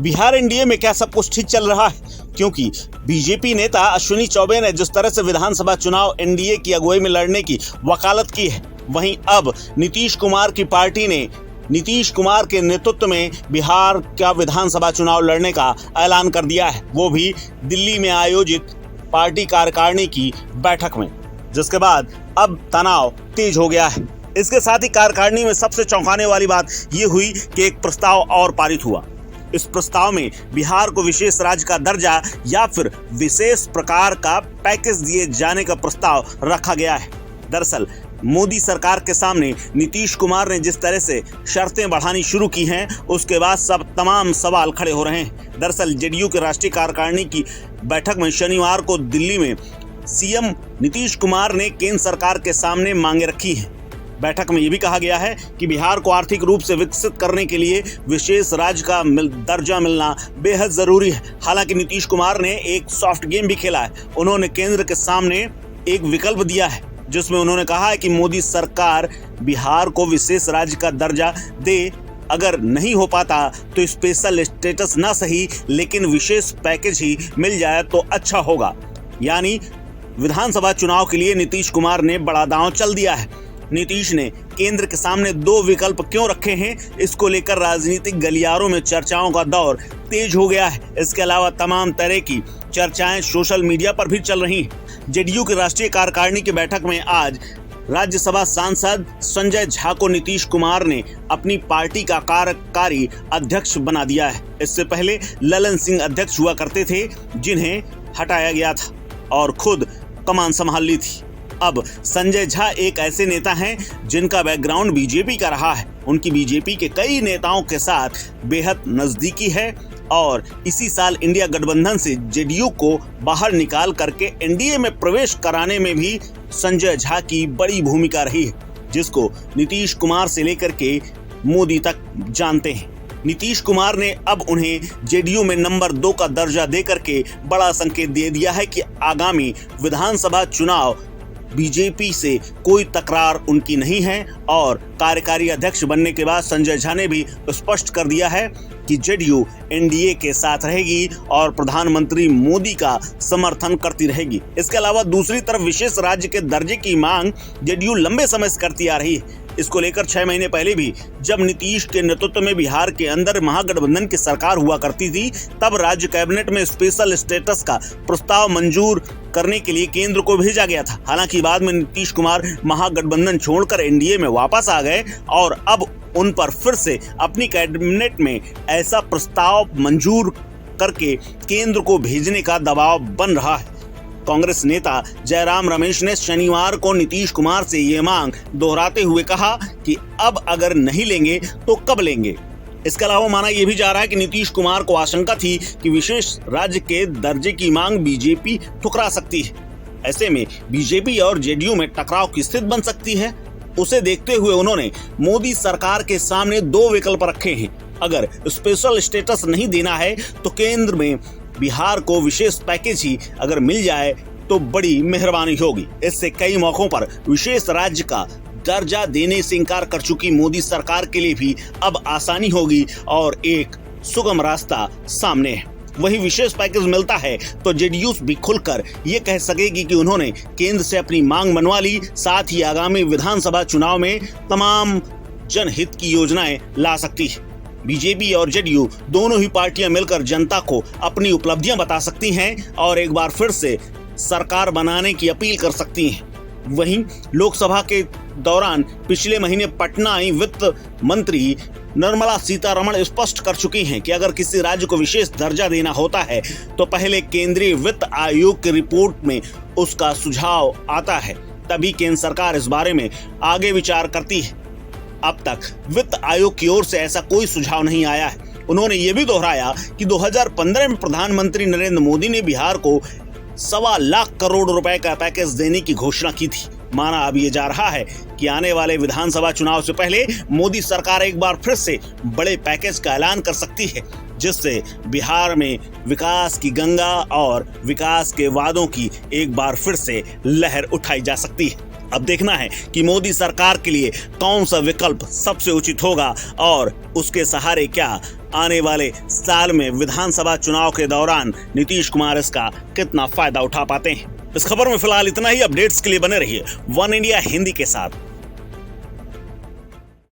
Bihar NDA में क्या सब कुछ ठीक चल रहा है? क्योंकि बीजेपी नेता अश्विनी चौबे ने जिस तरह से विधानसभा चुनाव एनडीए की अगुवाई में लड़ने की वकालत की है, वहीं अब नीतीश कुमार की पार्टी ने नीतीश कुमार के नेतृत्व में बिहार का विधानसभा चुनाव लड़ने का ऐलान कर दिया है, वो भी दिल्ली में आयोजित पार्टी कार्यकारिणी की बैठक में, जिसके बाद अब तनाव तेज हो गया है। इसके साथ ही कार्यकारिणी में सबसे चौंकाने वाली बात ये हुई कि एक प्रस्ताव और पारित हुआ। इस प्रस्ताव में बिहार को विशेष राज्य का दर्जा या फिर विशेष प्रकार का पैकेज दिए जाने का प्रस्ताव रखा गया है। दरअसल मोदी सरकार के सामने नीतीश कुमार ने जिस तरह से शर्तें बढ़ानी शुरू की हैं, उसके बाद तमाम सवाल खड़े हो रहे हैं। दरअसल जेडीयू के राष्ट्रीय कार्यकारिणी की बैठक में शनिवार को दिल्ली में सीएम नीतीश कुमार ने केंद्र सरकार के सामने मांगे रखी हैं। बैठक में यह भी कहा गया है कि बिहार को आर्थिक रूप से विकसित करने के लिए विशेष राज्य का दर्जा मिलना बेहद जरूरी है। हालांकि नीतीश कुमार ने एक सॉफ्ट गेम भी खेला है। उन्होंने केंद्र के सामने एक विकल्प दिया है, जिसमें उन्होंने कहा है कि मोदी सरकार बिहार को विशेष राज्य का दर्जा दे। अगर नहीं हो पाता तो स्पेशल स्टेटस ना सही, लेकिन विशेष पैकेज ही मिल जाए तो अच्छा होगा। यानी विधानसभा चुनाव के लिए नीतीश कुमार ने बड़ा दांव चल दिया है। नीतीश ने केंद्र के सामने दो विकल्प क्यों रखे हैं, इसको लेकर राजनीतिक गलियारों में चर्चाओं का दौर तेज हो गया है। इसके अलावा तमाम तरह की चर्चाएं सोशल मीडिया पर भी चल रही हैं। जेडीयू की राष्ट्रीय कार्यकारिणी की बैठक में आज राज्यसभा सांसद संजय झा को नीतीश कुमार ने अपनी पार्टी का कार्यकारी अध्यक्ष बना दिया है। इससे पहले ललन सिंह अध्यक्ष हुआ करते थे, जिन्हें हटाया गया था और खुद कमान संभाल ली थी। अब संजय झा एक ऐसे नेता हैं जिनका बैकग्राउंड बीजेपी का रहा है। उनकी बीजेपी के कई नेताओं के साथ बेहद नजदीकी है और इसी साल इंडिया गठबंधन से जेडीयू को बाहर निकाल करके एनडीए में प्रवेश कराने में भी संजय झा की बड़ी भूमिका रही है, जिसको नीतीश कुमार से लेकर के मोदी तक जानते हैं। नीतीश कुमार ने अब उन्हें जेडीयू में नंबर 2 का दर्जा देकर के बड़ा संकेत दे दिया है कि आगामी विधानसभा चुनाव बीजेपी से कोई तकरार उनकी नहीं है। और कार्यकारी अध्यक्ष बनने के बाद संजय झा ने भी स्पष्ट कर दिया है कि जेडीयू एनडीए के साथ रहेगी और प्रधानमंत्री मोदी का समर्थन करती रहेगी। इसके अलावा दूसरी तरफ विशेष राज्य के दर्जे की मांग जेडीयू लंबे समय से करती आ रही है। इसको लेकर 6 महीने पहले भी जब नीतीश के नेतृत्व में बिहार के अंदर महागठबंधन की सरकार हुआ करती थी, तब राज्य कैबिनेट में स्पेशल स्टेटस का प्रस्ताव मंजूर करने के लिए केंद्र को भेजा गया था। हालांकि बाद में नीतीश कुमार महागठबंधन छोड़कर एनडीए में वापस आ गए और अब उन पर फिर से अपनी कैबिनेट में ऐसा प्रस्ताव मंजूर करके केंद्र को भेजने का दबाव बन रहा है। कांग्रेस नेता जयराम रमेश ने शनिवार को नीतीश कुमार से ये मांग दोहराते हुए कहा कि अब अगर नहीं लेंगे तो कब लेंगे। इसके अलावा माना यह भी जा रहा है कि नीतीश कुमार को आशंका थी कि विशेष राज्य के दर्जे की मांग बीजेपी ठुकरा सकती है। ऐसे में बीजेपी और जेडीयू में टकराव की स्थिति बन सकती है। उसे देखते हुए उन्होंने मोदी सरकार के सामने 2 विकल्प रखे हैं। अगर स्पेशल स्टेटस नहीं देना है तो केंद्र में बिहार को विशेष पैकेज ही अगर मिल जाए तो बड़ी मेहरबानी होगी। इससे कई मौकों पर विशेष राज्य का दर्जा देने से इनकार कर चुकी मोदी सरकार के लिए भी अब आसानी होगी और एक सुगम रास्ता सामने है। वही विशेष पैकेज मिलता है तो जेडीयू भी खुलकर ये कह सकेगी कि उन्होंने केंद्र से अपनी मांग मनवा ली। साथ ही आगामी विधानसभा चुनाव में तमाम जनहित की योजनाएं ला सकती है। बीजेपी और जेडीयू दोनों ही पार्टियां मिलकर जनता को अपनी उपलब्धियां बता सकती हैं और एक बार फिर से सरकार बनाने की अपील कर सकती हैं। वहीं लोकसभा के दौरान पिछले महीने पटना आई वित्त मंत्री निर्मला सीतारमण स्पष्ट कर चुकी हैं कि अगर किसी राज्य को विशेष दर्जा देना होता है तो पहले केंद्रीय वित्त आयोग की रिपोर्ट में उसका सुझाव आता है, तभी केंद्र सरकार इस बारे में आगे विचार करती है। अब तक वित्त आयोग की ओर से ऐसा कोई सुझाव नहीं आया है। उन्होंने ये भी दोहराया कि 2015 में प्रधानमंत्री नरेंद्र मोदी ने बिहार को 1.25 लाख करोड़ रुपए का पैकेज देने की घोषणा की थी। माना अब ये जा रहा है कि आने वाले विधानसभा चुनाव से पहले मोदी सरकार एक बार फिर से बड़े पैकेज का ऐलान कर सकती है, जिससे बिहार में विकास की गंगा और विकास के वादों की एक बार फिर से लहर उठाई जा सकती है। अब देखना है कि मोदी सरकार के लिए कौन सा विकल्प सबसे उचित होगा और उसके सहारे क्या आने वाले साल में विधानसभा चुनाव के दौरान नीतीश कुमार इसका कितना फायदा उठा पाते हैं। इस खबर में फिलहाल इतना ही। अपडेट्स के लिए बने रहिए वन इंडिया हिंदी के साथ।